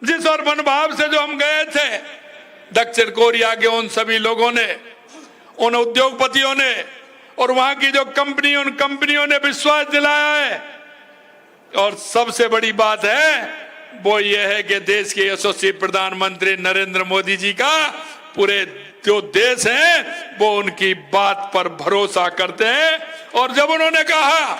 जिस और मनोभाव से जो हम गए थे दक्षिण कोरिया के उन सभी लोगों ने, उन उद्योगपतियों ने और वहां की जो कंपनी, उन कंपनियों ने विश्वास दिलाया है। और सबसे बड़ी बात है वो ये है कि देश के यशस्वी प्रधानमंत्री नरेंद्र मोदी जी का पूरे जो देश है वो उनकी बात पर भरोसा करते हैं। और जब उन्होंने कहा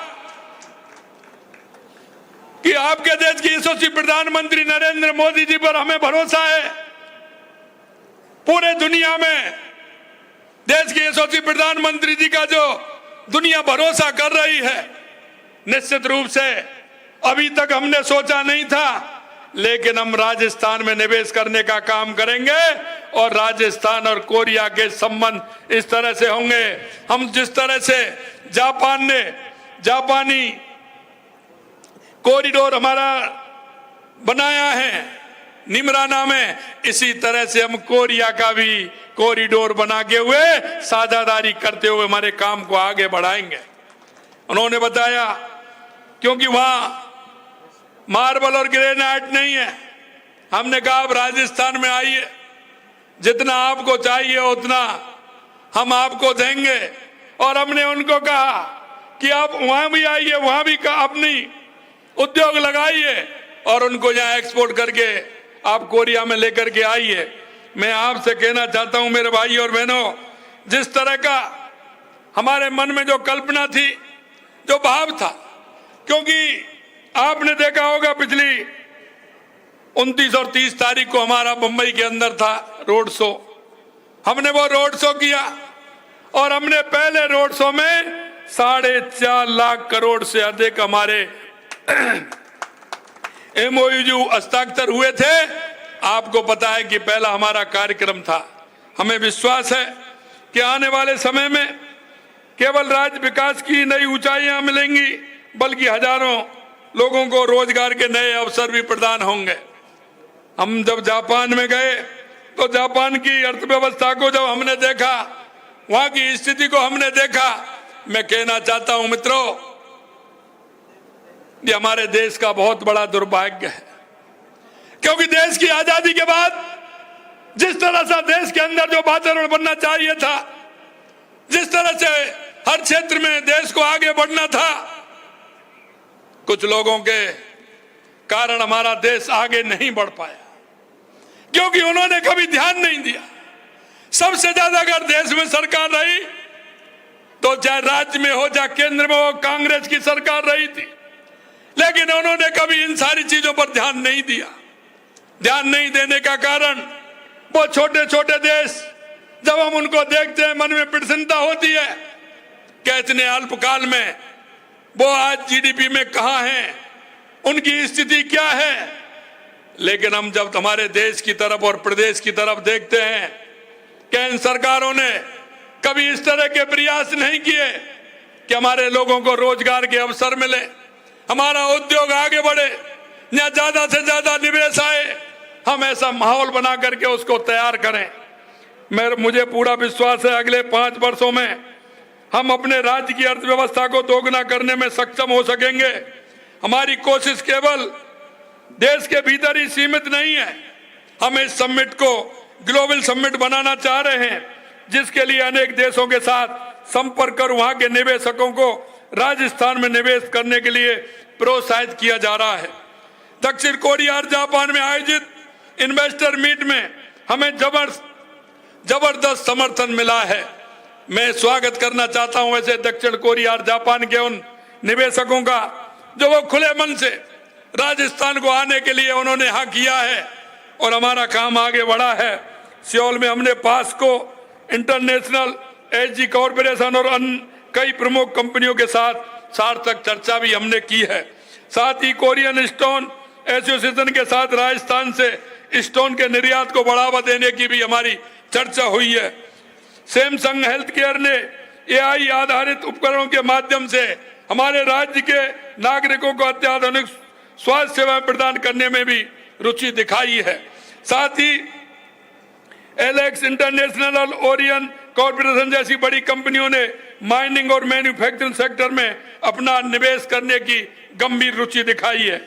कि आपके देश के यशस्वी प्रधानमंत्री नरेंद्र मोदी जी पर हमें भरोसा है, पूरे दुनिया में देश के यशस्वी प्रधानमंत्री जी का जो दुनिया भरोसा कर रही है, निश्चित रूप से अभी तक हमने सोचा नहीं था, लेकिन हम राजस्थान में निवेश करने का काम करेंगे और राजस्थान और कोरिया के संबंध इस तरह से होंगे। हम जिस तरह से जापान ने जापानी कॉरिडोर हमारा बनाया है निमराना में, इसी तरह से हम कोरिया का भी कॉरिडोर बना के हुए साझेदारी करते हुए हमारे काम को आगे बढ़ाएंगे। उन्होंने बताया क्योंकि वहां मार्बल और ग्रेनाइट नहीं है, हमने कहा आप राजस्थान में आइए, जितना आपको चाहिए उतना हम आपको देंगे। और हमने उनको कहा कि आप वहां भी आइए, वहां भी अपनी उद्योग लगाइए और उनको यहाँ एक्सपोर्ट करके आप कोरिया में लेकर के आइए। मैं आपसे कहना चाहता हूं मेरे भाई और बहनों, जिस तरह का हमारे मन में जो कल्पना थी, जो भाव था, क्योंकि आपने देखा होगा पिछली 29 और 30 तारीख को हमारा मुंबई के अंदर था रोड शो, हमने वो रोड शो किया और हमने पहले रोड शो में 4.5 लाख करोड़ से अधिक हमारे MOU हस्ताक्षर हुए थे। आपको पता है कि पहला हमारा कार्यक्रम था। हमें विश्वास है कि आने वाले समय में केवल राज्य विकास की नई ऊंचाइयां मिलेंगी, बल्कि हजारों लोगों को रोजगार के नए अवसर भी प्रदान होंगे। हम जब जापान में गए तो जापान की अर्थव्यवस्था को जब हमने देखा, वहां की स्थिति को हमने देखा, मैं कहना चाहता हूं मित्रों, ये हमारे देश का बहुत बड़ा दुर्भाग्य है, क्योंकि देश की आजादी के बाद जिस तरह से देश के अंदर जो वातावरण बनना चाहिए था, जिस तरह से हर क्षेत्र में देश को आगे बढ़ना था, कुछ लोगों के कारण हमारा देश आगे नहीं बढ़ पाया, क्योंकि उन्होंने कभी ध्यान नहीं दिया। सबसे ज्यादा अगर देश में सरकार रही तो चाहे राज्य में हो चाहे केंद्र में हो, कांग्रेस की सरकार रही थी, लेकिन उन्होंने कभी इन सारी चीजों पर ध्यान नहीं दिया। ध्यान नहीं देने का कारण वो छोटे छोटे देश, जब हम उनको देखते हैं मन में प्रसन्नता होती है कि इतने अल्पकाल में वो आज जीडीपी में कहां हैं, उनकी स्थिति क्या है। लेकिन हम जब हमारे देश की तरफ और प्रदेश की तरफ देखते हैं कि इन सरकारों ने कभी इस तरह के प्रयास नहीं किए कि हमारे लोगों को रोजगार के अवसर मिले, हमारा उद्योग आगे बढ़े, या ज्यादा से ज्यादा निवेश आए, हम ऐसा माहौल बना करके उसको तैयार करें। मुझे पूरा विश्वास है अगले 5 वर्षों में हम अपने राज्य की अर्थव्यवस्था को दोगुना करने में सक्षम हो सकेंगे। हमारी कोशिश केवल देश के भीतर ही सीमित नहीं है, हम इस समिट को ग्लोबल समिट बनाना चाह रहे हैं, जिसके लिए अनेक देशों के साथ संपर्क कर वहां के निवेशकों को राजस्थान में निवेश करने के लिए प्रोत्साहित किया जा रहा है। दक्षिण कोरिया और जापान में आयोजित इन्वेस्टर मीट में हमें जबरदस्त समर्थन मिला है। मैं स्वागत करना चाहता हूं वैसे दक्षिण कोरिया और जापान के उन निवेशकों का जो वो खुले मन से राजस्थान को आने के लिए उन्होंने हाँ किया है और हमारा काम आगे बढ़ा है। सियोल में हमने पास्को इंटरनेशनल, एसजी कॉरपोरेशन और अन्य कई प्रमुख कंपनियों के साथ सार्थक चर्चा भी हमने की है। साथ ही कोरियन स्टोन एसोसिएशन के साथ राजस्थान से स्टोन के निर्यात को बढ़ावा देने की भी हमारी चर्चा हुई है। सैमसंग हेल्थ केयर ने AI आधारित उपकरणों के माध्यम से हमारे राज्य के नागरिकों को अत्याधुनिक स्वास्थ्य सेवाएं प्रदान करने में भी रुचि दिखाई है। साथ ही एलेक्स इंटरनेशनल और ओरियन कॉर्पोरेशन जैसी बड़ी कंपनियों ने माइनिंग और मैन्युफैक्चरिंग सेक्टर में अपना निवेश करने की गंभीर रुचि दिखाई है।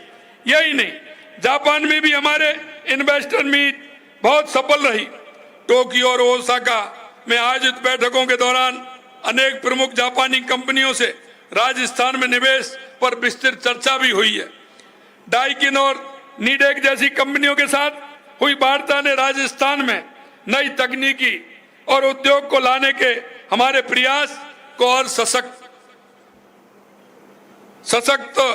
यही नहीं, जापान में भी हमारे इन्वेस्टर मीट बहुत सफल रही। टोक्यो और ओसाका में आयोजित बैठकों के दौरान अनेक प्रमुख जापानी कंपनियों से राजस्थान में निवेश पर विस्तृत चर्चा भी हुई है। डाइकिन और नीडेक जैसी कंपनियों के साथ हुई वार्ता ने राजस्थान में नई तकनीकी और उद्योग को लाने के हमारे प्रयास को और सशक्तता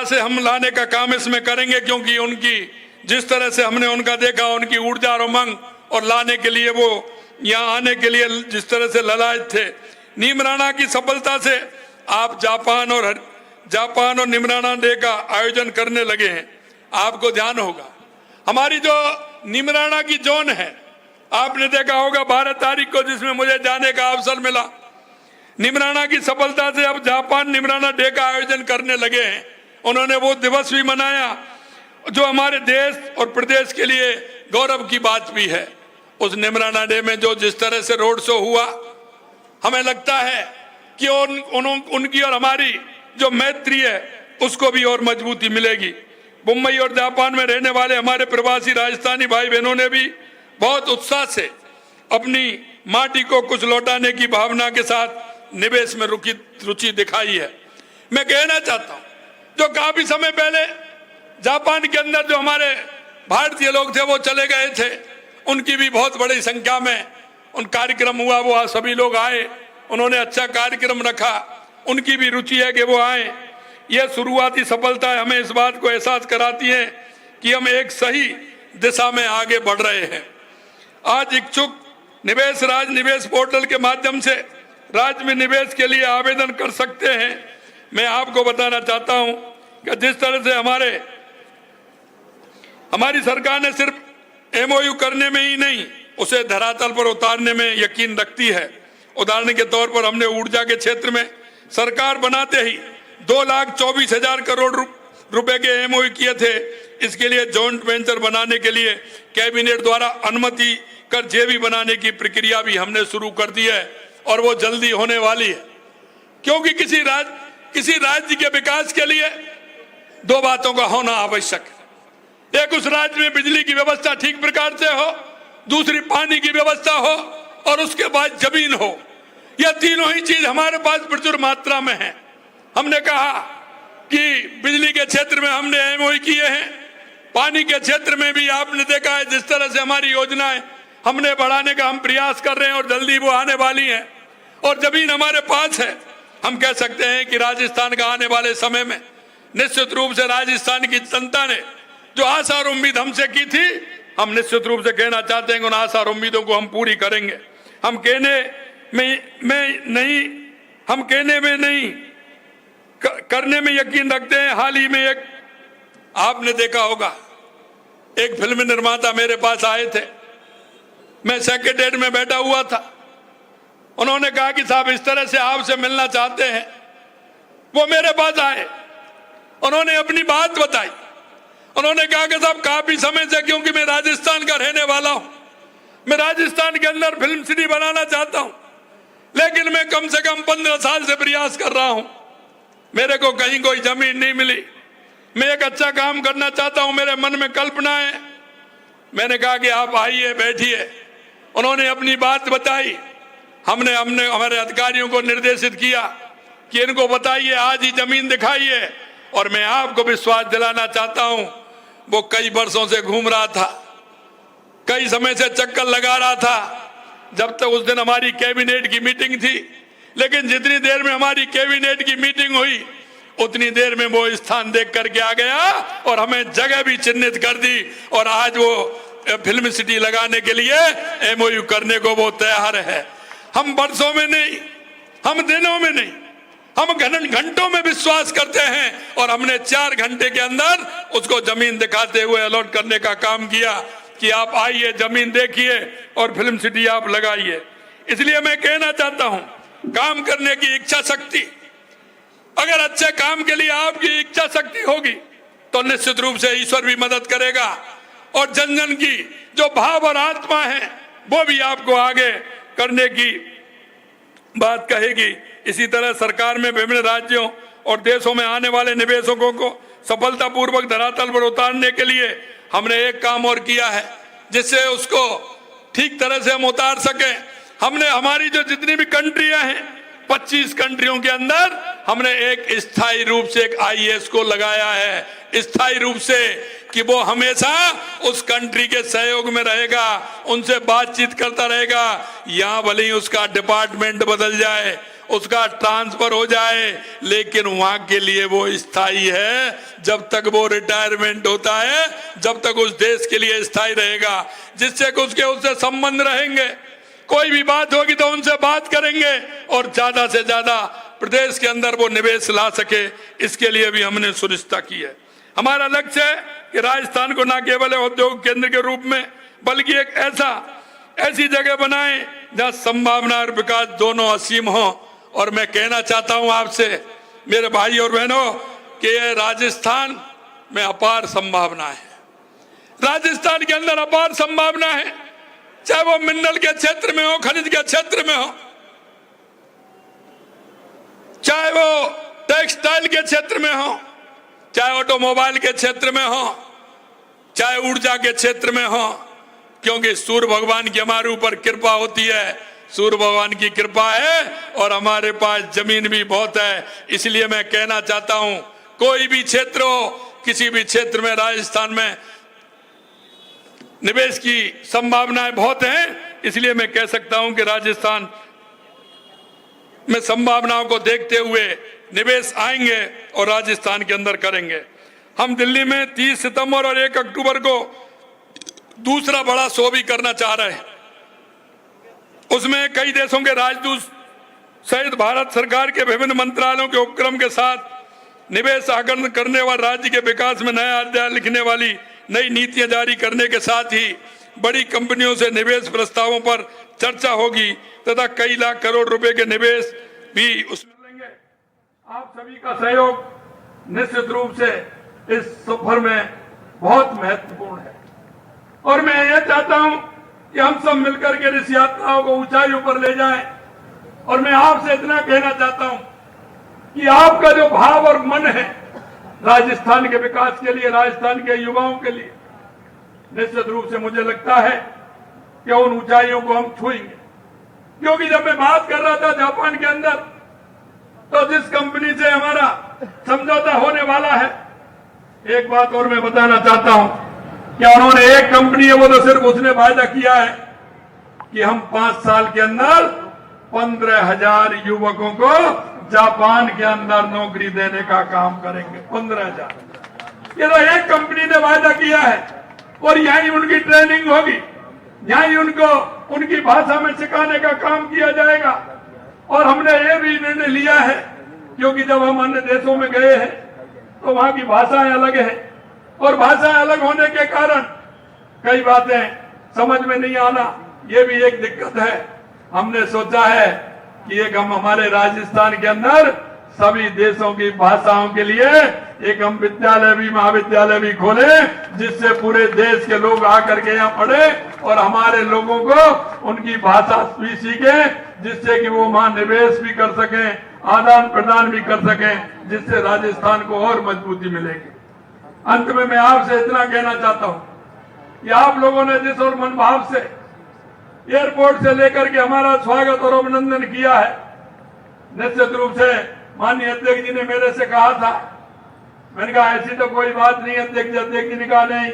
से हम लाने का काम इसमें करेंगे, क्योंकि उनकी जिस तरह से हमने उनका देखा, उनकी ऊर्जा और उमंग और लाने के लिए वो यहाँ आने के लिए जिस तरह से ललायत थे। नीम राणा की सफलता से आप जापान और निमराना डे का आयोजन करने लगे हैं। आपको ध्यान होगा हमारी जो निमराना की जोन है, आपने देखा होगा 12 तारीख को जिसमें मुझे जाने का अवसर मिला। निमराना की सफलता से अब जापान निमराना डे का आयोजन करने लगे हैं। उन्होंने वो दिवस भी मनाया जो हमारे देश और प्रदेश के लिए गौरव की बात भी है। उस निमराना डे में जो जिस तरह से रोड शो हुआ, हमें लगता है कि उनकी और हमारी जो मैत्री है उसको भी और मजबूती मिलेगी। मुंबई और जापान में रहने वाले हमारे प्रवासी राजस्थानी भाई बहनों ने भी बहुत उत्साह से अपनी माटी को कुछ लौटाने की भावना के साथ निवेश में रुचि दिखाई है। मैं कहना चाहता हूं, जो काफी समय पहले जापान के अंदर जो हमारे भारतीय लोग थे वो चले गए थे, उनकी भी बहुत बड़ी संख्या में उन कार्यक्रम हुआ, वो सभी लोग आए, उन्होंने अच्छा कार्यक्रम रखा, उनकी भी रुचि है कि वो आए। यह शुरुआती सफलता हमें इस बात को एहसास कराती है कि हम एक सही दिशा में आगे बढ़ रहे हैं। आज इच्छुक निवेश राज निवेश पोर्टल के माध्यम से राज्य में निवेश के लिए आवेदन कर सकते हैं। मैं आपको बताना चाहता हूं कि जिस तरह से हमारी सरकार ने सिर्फ एमओयू करने में ही नहीं, उसे धरातल पर उतारने में यकीन रखती है। उदाहरण के तौर पर हमने ऊर्जा के क्षेत्र में सरकार बनाते ही 2,24,000 करोड़ रुपए के एमओयू किए थे। इसके लिए जॉइंट वेंचर बनाने के लिए कैबिनेट द्वारा अनुमति कर जेवी बनाने की प्रक्रिया भी हमने शुरू कर दी है और वो जल्दी होने वाली है। क्योंकि किसी राज्य के विकास के लिए दो बातों का होना आवश्यक है। एक, उस राज्य में बिजली की व्यवस्था ठीक प्रकार से हो, दूसरी पानी की व्यवस्था हो और उसके बाद जमीन हो। यह तीनों ही चीज हमारे पास प्रचुर मात्रा में है। हमने कहा कि बिजली के क्षेत्र में हमने एमओयू किए हैं, पानी के क्षेत्र में भी आपने देखा है जिस तरह से हमारी योजनाएं हमने बढ़ाने का हम प्रयास कर रहे हैं और जल्दी वो आने वाली हैं। और जमीन हमारे पास है। हम कह सकते हैं कि राजस्थान का आने वाले समय में निश्चित रूप से राजस्थान की जनता ने जो आशा और उम्मीद हमसे की थी, हम निश्चित रूप से कहना चाहते हैं कि उन आशा और उम्मीदों को हम पूरी करेंगे। हम कहने में नहीं करने में यकीन रखते हैं। हाल ही में एक आपने देखा होगा, एक फिल्म निर्माता मेरे पास आए थे, मैं सेक्रेटेरिएट में बैठा हुआ था। उन्होंने कहा कि साहब इस तरह से आपसे मिलना चाहते हैं। वो मेरे पास आए, उन्होंने अपनी बात बताई। उन्होंने कहा कि साहब काफी समय से, क्योंकि मैं राजस्थान का रहने वाला हूं, मैं राजस्थान के अंदर फिल्म सिटी बनाना चाहता हूं, लेकिन मैं कम से कम 15 साल से प्रयास कर रहा हूं, मेरे को कहीं कोई जमीन नहीं मिली। मैं एक अच्छा काम करना चाहता हूं, मेरे मन में कल्पना है। मैंने कहा कि आप आइए, बैठिए। उन्होंने अपनी बात बताई। हमने हमारे अधिकारियों को निर्देशित किया कि इनको बताइए, आज ही जमीन दिखाइए। और मैं आपको विश्वास दिलाना चाहता हूं, वो कई वर्षों से घूम रहा था, कई समय से चक्कर लगा रहा था, जब तक उस दिन हमारी कैबिनेट की मीटिंग थी। लेकिन जितनी देर में हमारी कैबिनेट की मीटिंग हुई, उतनी देर में वो स्थान देख करके आ गया और हमें जगह भी चिन्हित कर दी। और आज वो फिल्म सिटी लगाने के लिए एमओयू करने को वो तैयार है। हम वर्षों में नहीं, हम दिनों में नहीं, हम घंटों में विश्वास करते हैं। और हमने 4 घंटे के अंदर उसको जमीन दिखाते हुए अलॉट करने का काम किया कि आप आइए, जमीन देखिए और फिल्म सिटी आप लगाइए। इसलिए मैं कहना चाहता हूं, काम करने की इच्छा शक्ति, अगर अच्छे काम के लिए आपकी इच्छा शक्ति होगी तो निश्चित रूप से ईश्वर भी मदद करेगा और जन जन की जो भाव और आत्मा है वो भी आपको आगे करने की बात कहेगी। इसी तरह सरकार में विभिन्न राज्यों और देशों में आने वाले निवेशकों को सफलतापूर्वक धरातल पर उतारने के लिए हमने एक काम और किया है, जिससे उसको ठीक तरह से हम उतार सके। हमने हमारी जो जितनी भी कंट्रियां हैं, 25 कंट्रियों के अंदर हमने एक स्थायी रूप से एक आईएएस को लगाया है, स्थायी रूप से, कि वो हमेशा उस कंट्री के सहयोग में रहेगा, उनसे बातचीत करता रहेगा। यहाँ भले ही उसका डिपार्टमेंट बदल जाए, उसका ट्रांसफर हो जाए, लेकिन वहां के लिए वो स्थायी है। जब तक वो रिटायरमेंट होता है, जब तक उस देश के लिए स्थायी रहेगा, जिससे कि उससे संबंध रहेंगे। कोई भी बात होगी तो उनसे बात करेंगे और ज्यादा से ज्यादा प्रदेश के अंदर वो निवेश ला सके, इसके लिए भी हमने सुनिश्चित की है। हमारा लक्ष्य है कि राजस्थान को न केवल औद्योगिक केंद्र के रूप में, बल्कि एक ऐसी जगह बनाएं जहां संभावना और विकास दोनों असीम हो। और मैं कहना चाहता हूं आपसे, मेरे भाई और बहनों, कि ये राजस्थान में अपार संभावना है। राजस्थान के अंदर अपार संभावना है, चाहे वो मिनरल के क्षेत्र में हो, खनिज के क्षेत्र में हो, चाहे वो टेक्सटाइल के क्षेत्र में हो, चाहे ऑटोमोबाइल के क्षेत्र में हो, चाहे ऊर्जा के क्षेत्र में हो, क्योंकि सूर्य भगवान की हमारे ऊपर कृपा होती है। सूर्य भगवान की कृपा है और हमारे पास जमीन भी बहुत है। इसलिए मैं कहना चाहता हूं, कोई भी क्षेत्र हो, किसी भी क्षेत्र में राजस्थान में निवेश की संभावनाएं बहुत हैं। इसलिए मैं कह सकता हूं कि राजस्थान में संभावनाओं को देखते हुए निवेश आएंगे और राजस्थान के अंदर करेंगे। हम दिल्ली में 30 सितंबर और 1 अक्टूबर को दूसरा बड़ा शो भी करना चाह रहे हैं। उसमें कई देशों के राजदूत सहित भारत सरकार के विभिन्न मंत्रालयों के उपक्रम के साथ निवेश आकर्षण करने वाले राज्य के विकास में नया अध्याय लिखने वाली नई नीतियां जारी करने के साथ ही बड़ी कंपनियों से निवेश प्रस्तावों पर चर्चा होगी तथा कई लाख करोड़ रुपए के निवेश भी उसमें लेंगे। आप सभी का सहयोग निश्चित रूप से इस सफर में बहुत महत्वपूर्ण है और मैं ये चाहता हूं कि हम सब मिलकर के इस यात्राओं को ऊंचाइयों पर ले जाएं। और मैं आपसे इतना कहना चाहता हूं कि आपका जो भाव और मन है राजस्थान के विकास के लिए, राजस्थान के युवाओं के लिए, निश्चित रूप से मुझे लगता है कि उन ऊंचाइयों को हम छुएंगे। क्योंकि जब मैं बात कर रहा था जापान के अंदर, तो जिस कंपनी से हमारा समझौता होने वाला है, एक बात और मैं बताना चाहता हूं, क्या उन्होंने एक कंपनी है, वो तो सिर्फ उसने वायदा किया है कि हम 5 साल के अंदर 15,000 युवकों को जापान के अंदर नौकरी देने का काम करेंगे। 15,000, ये तो एक कंपनी ने वायदा किया है और यहीं उनकी ट्रेनिंग होगी, यहीं उनको उनकी भाषा में सिखाने का काम किया जाएगा। और हमने ये भी निर्णय लिया है, क्योंकि जब हम अन्य देशों में गए हैं तो वहां की भाषाएं अलग है और भाषाएं अलग होने के कारण कई बातें समझ में नहीं आना, ये भी एक दिक्कत है। हमने सोचा है कि एक हम हमारे राजस्थान के अंदर सभी देशों की भाषाओं के लिए एक हम विद्यालय भी, महाविद्यालय भी खोले, जिससे पूरे देश के लोग आकर के यहाँ पढ़े और हमारे लोगों को उनकी भाषा भी सीखे, जिससे कि वो वहां निवेश भी कर सकें, आदान प्रदान भी कर सकें, जिससे राजस्थान को और मजबूती मिलेगी। अंत में मैं आपसे इतना कहना चाहता हूं कि आप लोगों ने जिस और मन भाव से एयरपोर्ट से लेकर के हमारा स्वागत और अभिनंदन किया है, निश्चित रूप से माननीय अध्यक्ष जी ने मेरे से कहा था, मैंने कहा ऐसी तो कोई बात नहीं। अध्यक्ष जी ने कहा नहीं,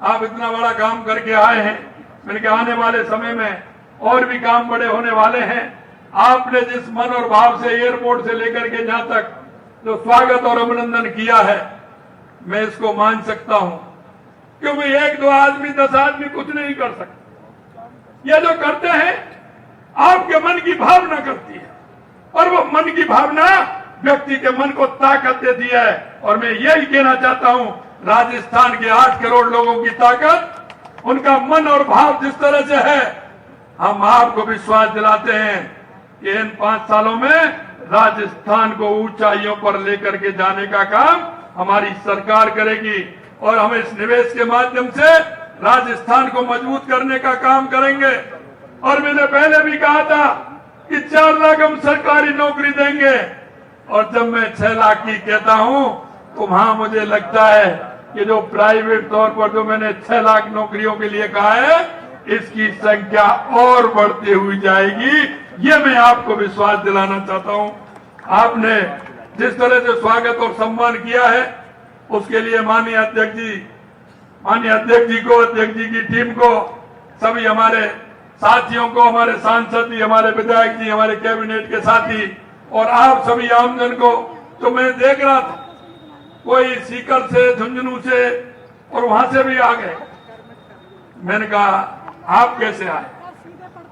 आप इतना बड़ा काम करके आए हैं, मैंने कहा आने वाले समय में और भी काम बड़े होने वाले हैं। आपने जिस मन और भाव से एयरपोर्ट से लेकर के जहां तक जो स्वागत और अभिनंदन किया है, मैं इसको मान सकता हूं, क्योंकि 1-2 आदमी 10 आदमी कुछ नहीं कर सकते। ये जो करते हैं आपके मन की भावना करती है और वो मन की भावना व्यक्ति के मन को ताकत देती है। और मैं यही कहना चाहता हूं, राजस्थान के 8 करोड़ लोगों की ताकत, उनका मन और भाव जिस तरह से है, हम आपको विश्वास दिलाते हैं कि इन 5 सालों में राजस्थान को ऊंचाइयों पर लेकर के जाने का काम हमारी सरकार करेगी और हम इस निवेश के माध्यम से राजस्थान को मजबूत करने का काम करेंगे। और मैंने पहले भी कहा था कि 4 लाख हम सरकारी नौकरी देंगे, और जब मैं 6 लाख की कहता हूं तो वहां मुझे लगता है कि जो प्राइवेट तौर पर जो मैंने 6 लाख नौकरियों के लिए कहा है, इसकी संख्या और बढ़ती हुई जाएगी। ये मैं आपको विश्वास दिलाना चाहता हूं। आपने जिस तरह से स्वागत और सम्मान किया है, उसके लिए माननीय अध्यक्ष जी को, अध्यक्ष जी की टीम को, सभी हमारे साथियों को, हमारे सांसद जी, हमारे विधायक जी, हमारे कैबिनेट के साथी और आप सभी आमजन को, तो मैं देख रहा था कोई सीकर से, झुंझुनू से और वहां से भी आ गए। मैंने कहा आप कैसे आए?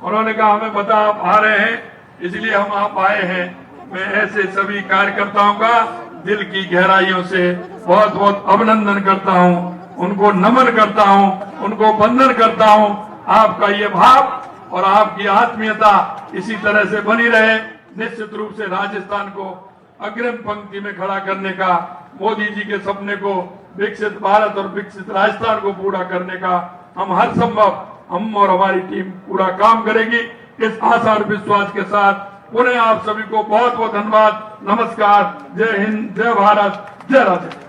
उन्होंने कहा हमें पता आप आ रहे हैं, इसलिए हम आप आए हैं। मैं ऐसे सभी कार्यकर्ताओं का दिल की गहराइयों से बहुत बहुत अभिनंदन करता हूं, उनको नमन करता हूं, उनको वंदन करता हूं। आपका ये भाव और आपकी आत्मीयता इसी तरह से बनी रहे। निश्चित रूप से राजस्थान को अग्रिम पंक्ति में खड़ा करने का, मोदी जी के सपने को, विकसित भारत और विकसित राजस्थान को पूरा करने का हम हर संभव, हम और हमारी टीम पूरा काम करेगी। इस आशा और विश्वास के साथ पुनः आप सभी को बहुत बहुत धन्यवाद। नमस्कार, जय हिंद, जय भारत, जय राजस्थान।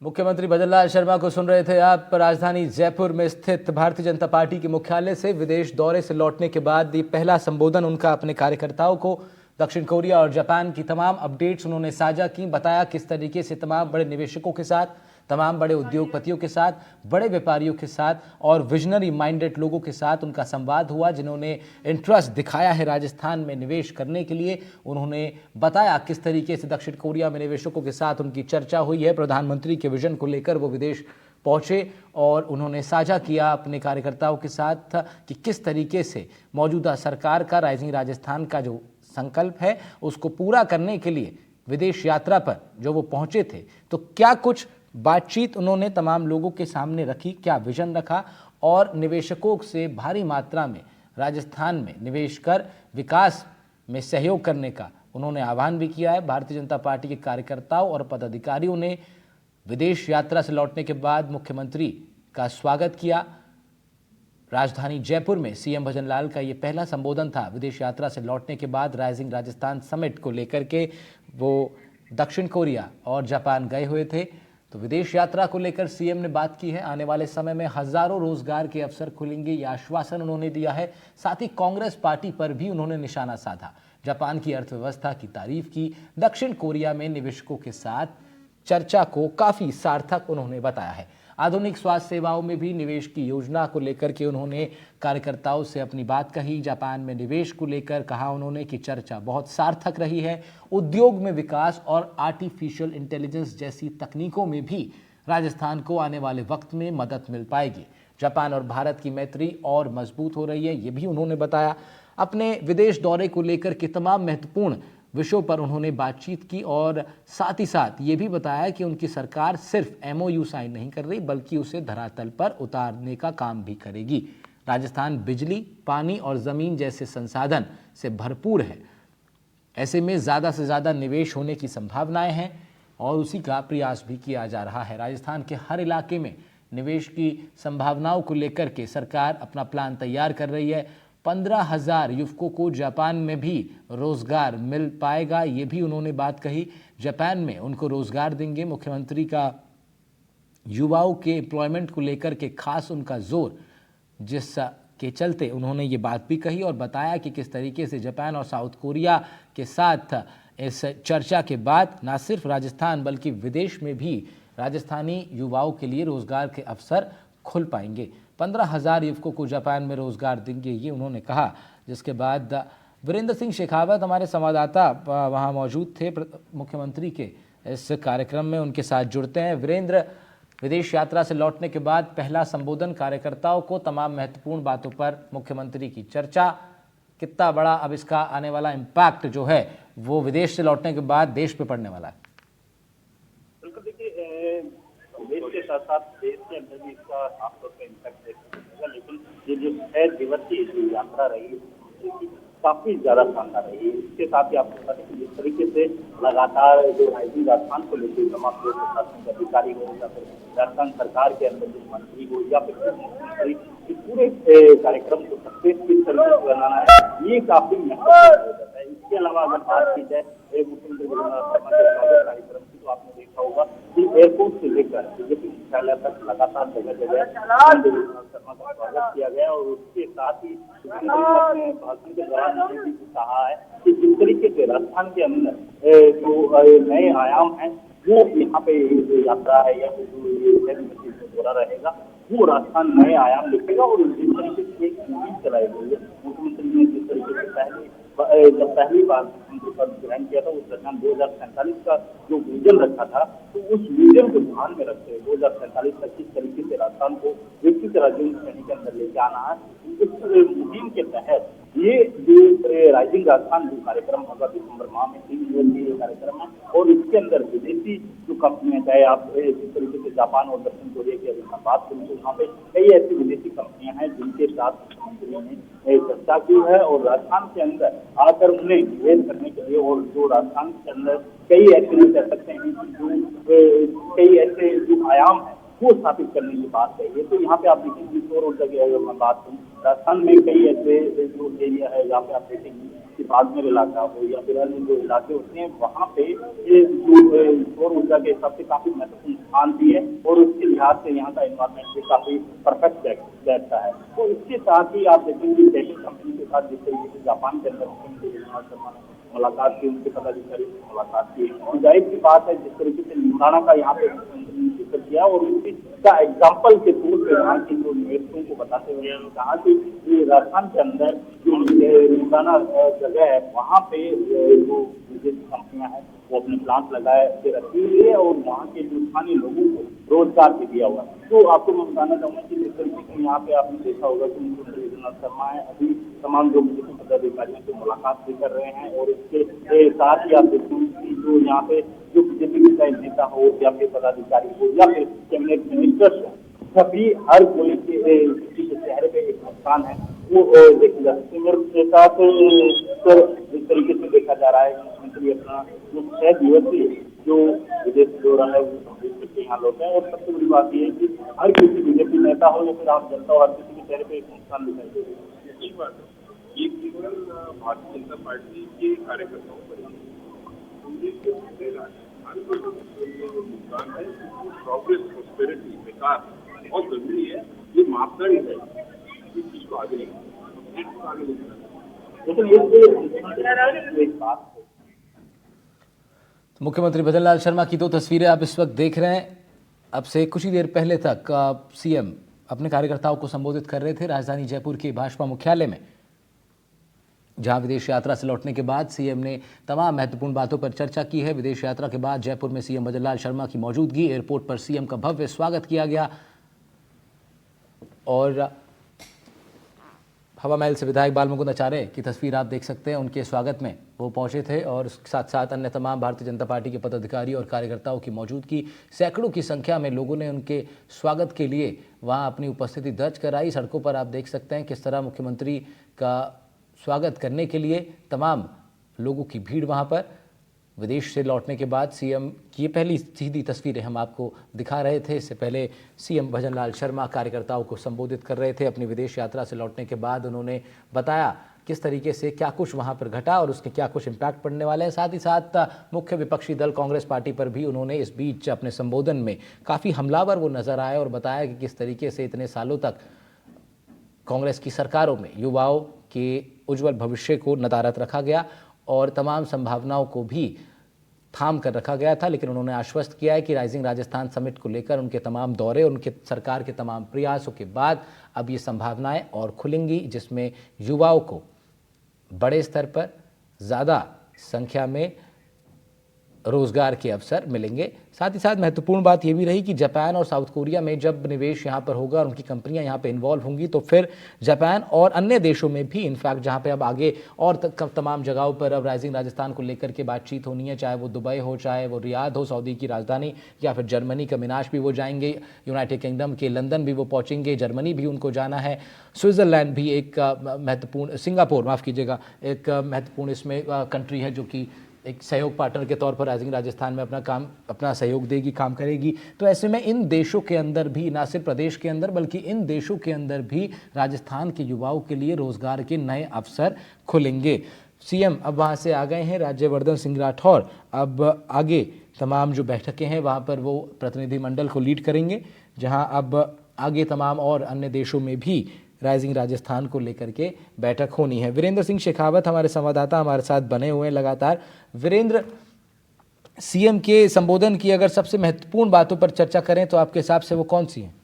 मुख्यमंत्री भजनलाल शर्मा को सुन रहे थे आप। राजधानी जयपुर में स्थित भारतीय जनता पार्टी के मुख्यालय से विदेश दौरे से लौटने के बाद ये पहला संबोधन उनका अपने कार्यकर्ताओं को। दक्षिण कोरिया और जापान की तमाम अपडेट्स उन्होंने साझा की। बताया किस तरीके से तमाम बड़े निवेशकों के साथ, तमाम बड़े उद्योगपतियों के साथ, बड़े व्यापारियों के साथ और विजनरी माइंडेड लोगों के साथ उनका संवाद हुआ, जिन्होंने इंटरेस्ट दिखाया है राजस्थान में निवेश करने के लिए। उन्होंने बताया किस तरीके से दक्षिण कोरिया में निवेशकों के साथ उनकी चर्चा हुई है। प्रधानमंत्री के विजन को लेकर वो विदेश पहुंचे और उन्होंने साझा किया अपने कार्यकर्ताओं के साथ कि किस तरीके से मौजूदा सरकार का राइजिंग राजस्थान का जो संकल्प है उसको पूरा करने के लिए विदेश यात्रा पर जो वो पहुंचे थे, तो क्या कुछ बातचीत उन्होंने तमाम लोगों के सामने रखी, क्या विजन रखा और निवेशकों से भारी मात्रा में राजस्थान में निवेश कर विकास में सहयोग करने का उन्होंने आह्वान भी किया है। भारतीय जनता पार्टी के कार्यकर्ताओं और पदाधिकारियों ने विदेश यात्रा से लौटने के बाद मुख्यमंत्री का स्वागत किया। राजधानी जयपुर में सीएम भजनलाल का ये पहला संबोधन था। विदेश यात्रा से लौटने के बाद राइजिंग राजस्थान समिट को लेकर के वो दक्षिण कोरिया और जापान गए हुए थे। तो विदेश यात्रा को लेकर सीएम ने बात की है। आने वाले समय में हजारों रोजगार के अवसर खुलेंगे, ये आश्वासन उन्होंने दिया है। साथ ही कांग्रेस पार्टी पर भी उन्होंने निशाना साधा। जापान की अर्थव्यवस्था की तारीफ की। दक्षिण कोरिया में निवेशकों के साथ चर्चा को काफी सार्थक उन्होंने बताया है। आधुनिक स्वास्थ्य सेवाओं में भी निवेश की योजना को लेकर के उन्होंने कार्यकर्ताओं से अपनी बात कही। जापान में निवेश को लेकर कहा उन्होंने कि चर्चा बहुत सार्थक रही है। उद्योग में विकास और आर्टिफिशियल इंटेलिजेंस जैसी तकनीकों में भी राजस्थान को आने वाले वक्त में मदद मिल पाएगी। जापान और भारत की मैत्री और मजबूत हो रही है, ये भी उन्होंने बताया। अपने विदेश दौरे को लेकर के तमाम महत्वपूर्ण विषयों पर उन्होंने बातचीत की और साथ ही साथ ये भी बताया कि उनकी सरकार सिर्फ एमओयू साइन नहीं कर रही, बल्कि उसे धरातल पर उतारने का काम भी करेगी। राजस्थान बिजली, पानी और ज़मीन जैसे संसाधन से भरपूर है। ऐसे में ज़्यादा से ज़्यादा निवेश होने की संभावनाएं हैं और उसी का प्रयास भी किया जा रहा है। राजस्थान के हर इलाके में निवेश की संभावनाओं को लेकर के सरकार अपना प्लान तैयार कर रही है। 15,000 युवकों को जापान में भी रोजगार मिल पाएगा, ये भी उन्होंने बात कही। जापान में उनको रोजगार देंगे। मुख्यमंत्री का युवाओं के एम्प्लॉयमेंट को लेकर के खास उनका जोर, जिसके चलते उन्होंने ये बात भी कही और बताया कि किस तरीके से जापान और साउथ कोरिया के साथ इस चर्चा के बाद न सिर्फ राजस्थान बल्कि विदेश में भी राजस्थानी युवाओं के लिए रोजगार के अवसर खुल पाएंगे। 15,000 युवकों को जापान में रोजगार देंगे, ये उन्होंने कहा। जिसके बाद वीरेंद्र सिंह शेखावत हमारे संवाददाता वहां मौजूद थे मुख्यमंत्री के इस कार्यक्रम में, उनके साथ जुड़ते हैं। वीरेंद्र, विदेश यात्रा से लौटने के बाद पहला संबोधन, कार्यकर्ताओं को तमाम महत्वपूर्ण बातों पर मुख्यमंत्री की चर्चा, कितना बड़ा अब इसका आने वाला इम्पैक्ट जो है वो विदेश से लौटने के बाद देश पे पड़ने वाला है? बिल्कुल, देखिए देश के साथ साथ देश के अंदर भी इसका खासतौर पर इम्पैक्ट देखा, लेकिन ये जो 6 दिवसीय जो यात्रा रही काफी ज्यादा शानदार रही। इसके साथ ही आपको बता दें कि जिस तरीके से लगातार जो राइजिंग राजस्थान को लेकर तमाम प्रशासनिक अधिकारी हो या फिर राजस्थान सरकार के अंदर जो मंत्री हो या फिर मुख्यमंत्री, इस पूरे कार्यक्रम को सक्सेस किस तरीके से बनाना है, ये काफी महत्वपूर्ण हो जाता है। इसके अलावा अगर बात की जाए मुख्यमंत्री भजनलाल शर्मा के स्वागत कार्यक्रम की, तो आपने देखा होगा कि एयरपोर्ट से लेकर बीजेपी मुख्यालय तक लगातार जगह जगह शर्मा का स्वागत किया गया और उसके साथ ही अपने भाषण के दौरान उन्होंने भी कहा है कि जिस तरीके से राजस्थान के अंदर जो नए आयाम है वो यहाँ पे यात्रा है या जो ये दौरा रहेगा वो राजस्थान नए आयाम लिखेगा और जिस तरीके से एक मुहिम चलाई गई है मुख्यमंत्री ने जिस तरीके से जब पहली बार मुख्यमंत्री पद ग्रहण किया था उस दरमियान 2047 का जो विजन रखा था तो उस विजन को ध्यान में रखते हुए 2047 तक किस तरीके से राजस्थान को विकसित राज्यों की श्रेणी के अंदर लेके आना है इस मुहिम के तहत ये जो राइजिंग राजस्थान जो कार्यक्रम होगा दिसंबर माह में 3 दिवसीय कार्यक्रम है और इसके अंदर विदेशी जो कंपनियां चाहे आप जिस तरीके से जापान और दक्षिण कोरिया की अगर बात करें तो वहाँ पे कई ऐसी विदेशी कंपनियां हैं जिनके साथ मुख्यमंत्री ने चर्चा की है और राजस्थान के अंदर आकर उन्हें निवेश करने के लिए और जो राजस्थान के अंदर कई ऐसे कह सकते हैं जो कई ऐसे जो आयाम है वो स्थापित करने की बात कही है। तो यहाँ पे आप देखेंगे सौर ऊर्जा की अगर मैं बात करूँ राजस्थान में कई ऐसे जो एरिया है जहाँ पे आप देखेंगे कि बाड़मेर इलाका हो या फिर अन्य जो इलाके होते हैं वहाँ पे जो सौर ऊर्जा के हिसाब से काफी महत्वपूर्ण स्थान भी है और उसके लिहाज से यहाँ का एनवायरमेंट भी काफी परफेक्ट बैठता है। तो इसके साथ ही आप देखेंगे टेक्निक कंपनी के साथ जिस तरीके से जापान के अंदर मुख्यमंत्री मुलाकात की उनके पदाधिकारी से मुलाकात की और जाहिर की बात है जिस तरीके से निमराना का यहाँ पे जिक्र किया और उसका एग्जाम्पल के तौर पर यहाँ के जो निवेशकों को बताते हुए कहा कि राजस्थान के अंदर जो निमराना जगह है वहाँ पे जो विदेशी कंपनियां हैं वो अपने प्लांट लगाए रखी हुई है और वहाँ के जो स्थानीय लोगों को रोजगार भी दिया हुआ है। तो आपको मैं बताना चाहूंगा कि जिस तरीके से यहाँ पे आपने देखा होगा कि मुख्यमंत्री विजयनाथ शर्मा है अभी तमाम जो विदेशी पदाधिकारियों से मुलाकात भी कर रहे हैं और इसके साथ ही आप देखेंगे कि जो यहाँ पे जो बीजेपी के चाहे नेता हो या फिर पदाधिकारी हो या फिर कैबिनेट मिनिस्टर्स हो सभी हर कोई किसी के चेहरे पे एक मुस्कान है वो देखी जा सकती है। मेरे साथ जिस तरीके से देखा जा रहा है मुख्यमंत्री अपना जो 6 दिवसीय जो विदेश दौरा है वो कंप्लीट करके यहाँ लौटे हैं और सबसे बड़ी बात यह है कि हर किसी बीजेपी नेता हो या फिर आम जनता हो हर किसी के चेहरे पे एक मुस्कान दिखाई दे रही है। सही बात है ये केवल भारतीय जनता पार्टी के कार्यकर्ताओं पर नुकसान है प्रोग्रेस प्रोस्पेरिटी विकास बहुत जरूरी है ये मापदंड है इस चीज को आगे लेकिन बात मुख्यमंत्री भजनलाल शर्मा की 2 तस्वीरें आप इस वक्त देख रहे हैं। अब से कुछ ही देर पहले तक सीएम अपने कार्यकर्ताओं को संबोधित कर रहे थे राजधानी जयपुर के भाजपा मुख्यालय में, जहां विदेश यात्रा से लौटने के बाद सीएम ने तमाम महत्वपूर्ण बातों पर चर्चा की है। विदेश यात्रा के बाद जयपुर में सीएम भजनलाल शर्मा की मौजूदगी, एयरपोर्ट पर सीएम का भव्य स्वागत किया गया और हवा महल से विधायक बालमुकुंद आचार्य की तस्वीर आप देख सकते हैं। उनके स्वागत में वो पहुंचे थे और उसके साथ साथ अन्य तमाम भारतीय जनता पार्टी के पदाधिकारी और कार्यकर्ताओं की मौजूदगी, सैकड़ों की संख्या में लोगों ने उनके स्वागत के लिए वहां अपनी उपस्थिति दर्ज कराई। सड़कों पर आप देख सकते हैं किस तरह मुख्यमंत्री का स्वागत करने के लिए तमाम लोगों की भीड़ वहां पर। विदेश से लौटने के बाद सीएम की ये पहली सीधी तस्वीरें हम आपको दिखा रहे थे। इससे पहले सीएम भजनलाल शर्मा कार्यकर्ताओं को संबोधित कर रहे थे। अपनी विदेश यात्रा से लौटने के बाद उन्होंने बताया किस तरीके से क्या कुछ वहां पर घटा और उसके क्या कुछ इम्पैक्ट पड़ने वाले हैं। साथ ही साथ मुख्य विपक्षी दल कांग्रेस पार्टी पर भी उन्होंने इस बीच अपने संबोधन में काफ़ी हमलावर वो नजर आए और बताया कि किस तरीके से इतने सालों तक कांग्रेस की सरकारों में युवाओं के उज्जवल भविष्य को नदारद रखा गया और तमाम संभावनाओं को भी थाम कर रखा गया था। लेकिन उन्होंने आश्वस्त किया है कि राइजिंग राजस्थान समिट को लेकर उनके तमाम दौरे, उनके सरकार के तमाम प्रयासों के बाद अब ये संभावनाएं और खुलेंगी, जिसमें युवाओं को बड़े स्तर पर ज़्यादा संख्या में रोजगार के अवसर मिलेंगे। साथ ही साथ महत्वपूर्ण बात यह भी रही कि जापान और साउथ कोरिया में जब निवेश यहाँ पर होगा और उनकी कंपनियां यहाँ पे इन्वॉल्व होंगी तो फिर जापान और अन्य देशों में भी इनफैक्ट जहाँ पे अब आगे और तमाम जगहों पर अब राइजिंग राजस्थान को लेकर के बातचीत होनी है, चाहे वो दुबई हो, चाहे वो रियाद हो सऊदी की राजधानी, या फिर जर्मनी का मिनाश भी वो जाएंगे, यूनाइटेड किंगडम के लंदन भी वो पहुँचेंगे, जर्मनी भी उनको जाना है, स्विट्ज़रलैंड भी एक महत्वपूर्ण, सिंगापुर माफ़ कीजिएगा, एक महत्वपूर्ण इसमें कंट्री है जो कि एक सहयोग पार्टनर के तौर पर राइजिंग राजस्थान में अपना सहयोग देगी, काम करेगी। तो ऐसे में इन देशों के अंदर भी, ना सिर्फ प्रदेश के अंदर बल्कि इन देशों के अंदर भी राजस्थान के युवाओं के लिए रोजगार के नए अवसर खुलेंगे। सीएम अब वहाँ से आ गए हैं। राज्यवर्धन सिंह राठौर अब आगे तमाम जो बैठकें हैं वहाँ पर वो प्रतिनिधिमंडल को लीड करेंगे, जहाँ अब आगे तमाम और अन्य देशों में भी राइजिंग राजस्थान को लेकर के बैठक होनी है। वीरेंद्र सिंह शेखावत हमारे संवाददाता हमारे साथ बने हुए हैं लगातार। वीरेंद्र, सीएम के संबोधन की अगर सबसे महत्वपूर्ण बातों पर चर्चा करें तो आपके हिसाब से वो कौन सी हैं?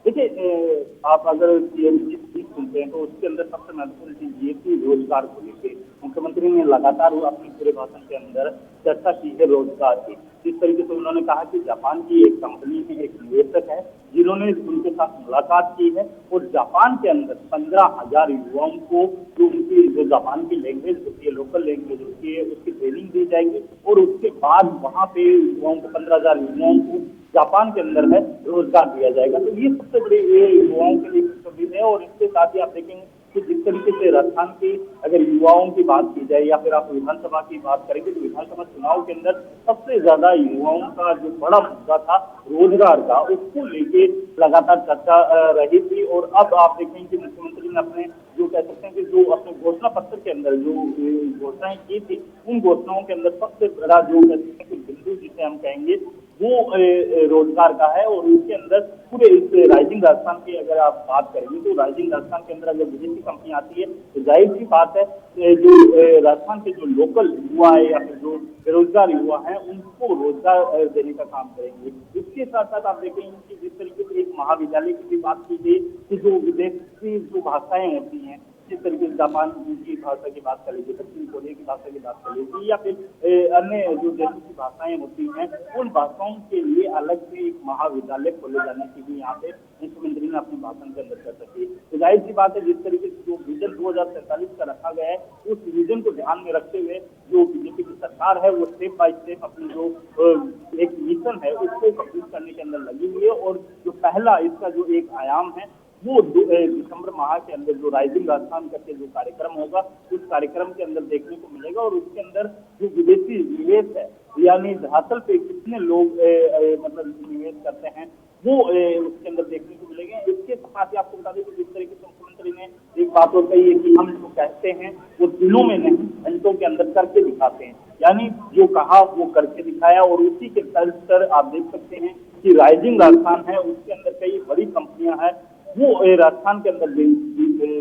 देखिए, आप अगर सीएम की स्पीच सुनते हैं तो उसके अंदर सबसे महत्वपूर्ण चीज ये कि रोजगार को लेकर मुख्यमंत्री ने लगातार अपने पूरे भाषण के अंदर चर्चा की है रोजगार की। जिस तरीके से उन्होंने कहा कि जापान की एक कंपनी में एक निवेशक है जिन्होंने उनके साथ मुलाकात की है और जापान के अंदर 15,000 युवाओं को जो जापान की लैंग्वेज होती है, लोकल लैंग्वेज होती है, उसकी ट्रेनिंग दी जाएगी और उसके बाद वहाँ पे युवाओं को 15,000 युवाओं को जापान के अंदर है रोजगार दिया जाएगा। तो ये सबसे बड़ी युवाओं के लिए खुशखबरी है। और इसके साथ ही आप देखेंगे कि जिस तरीके से राजस्थान की अगर युवाओं की बात की जाए या फिर आप विधानसभा की बात करेंगे तो विधानसभा चुनाव के अंदर सबसे ज्यादा युवाओं का जो बड़ा मुद्दा था रोजगार का, उसको लेके लगातार चर्चा रही थी। और अब आप देखेंगे कि मुख्यमंत्री ने अपने जो कह सकते हैं कि जो अपने घोषणा पत्र के अंदर जो घोषणाएं की थी उन घोषणाओं के अंदर सबसे बड़ा जो कह सकते हैं कि बिंदु जिसे हम कहेंगे वो रोजगार का है। और उसके अंदर पूरे इस राइजिंग राजस्थान की अगर आप बात करेंगे तो राइजिंग राजस्थान के अंदर अगर विदेशी कंपनी आती है तो जाहिर सी बात है जो राजस्थान के जो लोकल युवा है या फिर जो बेरोजगार युवा हैं उनको रोजगार देने का काम करेंगे। इसके साथ साथ आप देखेंगे कि जिस तरीके से एक महाविद्यालय की भी बात की गई कि जो विदेशी जो भाषाएं होती हैं, जिस तरीके से जापान की भाषा की बात कर लीजिए, दक्षिण कोरिया की भाषा की बात कर लीजिए या फिर अन्य जो देशों की भाषाएं होती हैं, उन भाषाओं के लिए अलग से एक महाविद्यालय खोले जाने की भी यहाँ पे मुख्यमंत्री ने अपने भाषण के अंदर चर्चा की। तो जाहिर सी बात है जिस तरीके से जो विजन 2047 का रखा गया है उस विजन को ध्यान में रखते हुए जो बीजेपी की सरकार है वो स्टेप बाय स्टेप अपनी जो एक मिशन है उसको कंप्लीट करने के अंदर लगी हुई है। और जो पहला इसका जो एक आयाम है वो दिसंबर माह के अंदर जो राइजिंग राजस्थान करके जो कार्यक्रम होगा उस कार्यक्रम के अंदर देखने को मिलेगा। और उसके अंदर जो विदेशी निवेश है यानी धरातल पे कितने लोग मतलब निवेश करते हैं वो उसके अंदर देखने को मिलेंगे। इसके साथ ही आपको बता दें कि जिस तरीके से मुख्यमंत्री ने एक बात और कही है कि हम जो कहते हैं वो दिनों में नहीं घंटों के अंदर करके दिखाते हैं, यानी जो कहा वो करके दिखाया। और उसी के तर्ज पर आप देख सकते हैं कि राइजिंग राजस्थान है उसके अंदर कई बड़ी कंपनियां हैं वो राजस्थान के अंदर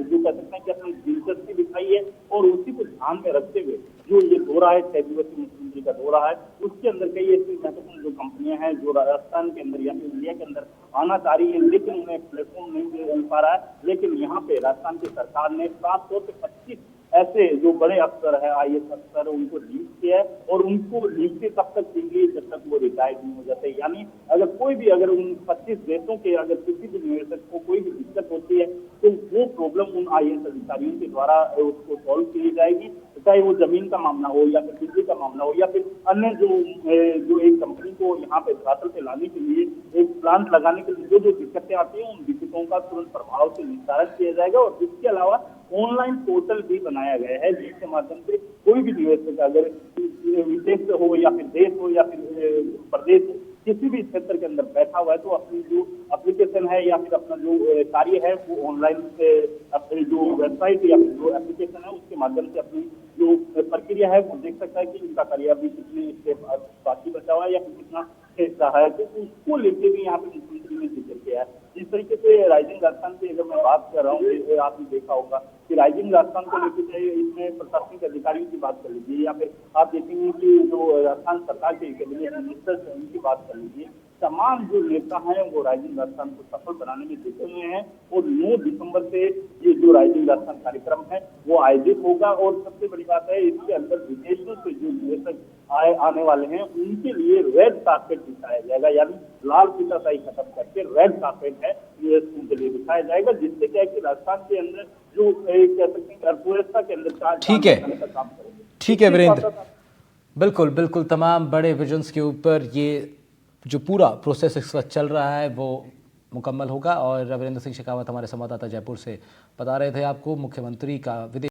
जो कह सकते हैं कि अपनी दिलचस्पी दिखाई है। और उसी को ध्यान में रखते हुए जो ये दौरा है 6 दिवसीय मुख्यमंत्री का दौरा है उसके अंदर कई ऐसी महत्वपूर्ण जो कंपनियां हैं जो राजस्थान के अंदर या फिर इंडिया के अंदर आना चाह रही है लेकिन उन्हें प्लेटफॉर्म नहीं मिल पा रहा है। लेकिन यहाँ पे राजस्थान की सरकार ने 700 से 25 ऐसे जो बड़े अफसर है IAS अफसर उनको नियुक्त किया है और उनको नियुक्ति तब तक की गई जब तक वो रिटायर्ड नहीं हो जाते। यानी अगर कोई भी अगर उन 25 देशों के अगर किसी भी निवेशक को कोई भी दिक्कत होती है तो वो प्रॉब्लम उन IAS अधिकारियों के द्वारा उसको सॉल्व की जाएगी, चाहे वो जमीन का मामला हो या फिर बिजली का मामला हो या फिर अन्य जो एक कंपनी को यहाँ पे धरातल पे लाने के लिए एक प्लांट लगाने के लिए जो दिक्कतें आती हैं उन दिक्कतों का तुरंत प्रभाव से निस्तारण किया जाएगा। और इसके अलावा ऑनलाइन पोर्टल भी बनाया गया है जिसके माध्यम से कोई भी निवेशक अगर विदेश हो या फिर देश हो या फिर प्रदेश हो किसी भी क्षेत्र के अंदर बैठा हुआ है तो अपनी जो एप्लीकेशन है या फिर अपना जो कार्य है वो ऑनलाइन अपनी जो वेबसाइट या फिर जो एप्लीकेशन है उसके माध्यम से अपनी जो प्रक्रिया है वो देख सकता है कि उनका कार्य अभी कितने स्टेप बाकी बचा हुआ है या फिर कितना शेष रहा है। तो उसको लेके भी यहाँ पे मुख्यमंत्री ने जिक्र किया है। जिस तरीके से राइजिंग राजस्थान की अगर मैं बात कर रहा हूँ आपने देखा होगा कि राइजिंग राजस्थान को लेकर चाहे इसमें प्रशासनिक अधिकारियों की बात कर लीजिए या फिर आप देखेंगे कि जो राजस्थान सरकार के कैबिनेट मिनिस्टर्स हैं उनकी बात कर लीजिए, तमाम जो नेता हैं वो राइजिंग राजस्थान को सफल बनाने में जुटे हुए हैं। और 9 दिसंबर से ये जो राइजिंग राजस्थान कार्यक्रम है वो आयोजित होगा। और सबसे बड़ी बात है इसके अंदर विदेशों से जो निवेशक आने वाले हैं उनके लिए रेड कार्पेट बिछाया जाएगा, यानी लाल फीताशाही खत्म करके रेड कार्पेट है ये उनके लिए बिछाया जाएगा, जिससे क्या है कि राजस्थान के अंदर जो कह सकते हैं अर्थव्यवस्था के अंदर काम करेंगे। ठीक है वीरेंद्र, बिल्कुल बिल्कुल तमाम बड़े विजन्स के ऊपर ये जो पूरा प्रोसेस इस वक्त चल रहा है वो मुकम्मल होगा। और वीरेंद्र सिंह शेखावत हमारे संवाददाता जयपुर से बता रहे थे आपको मुख्यमंत्री का विदेश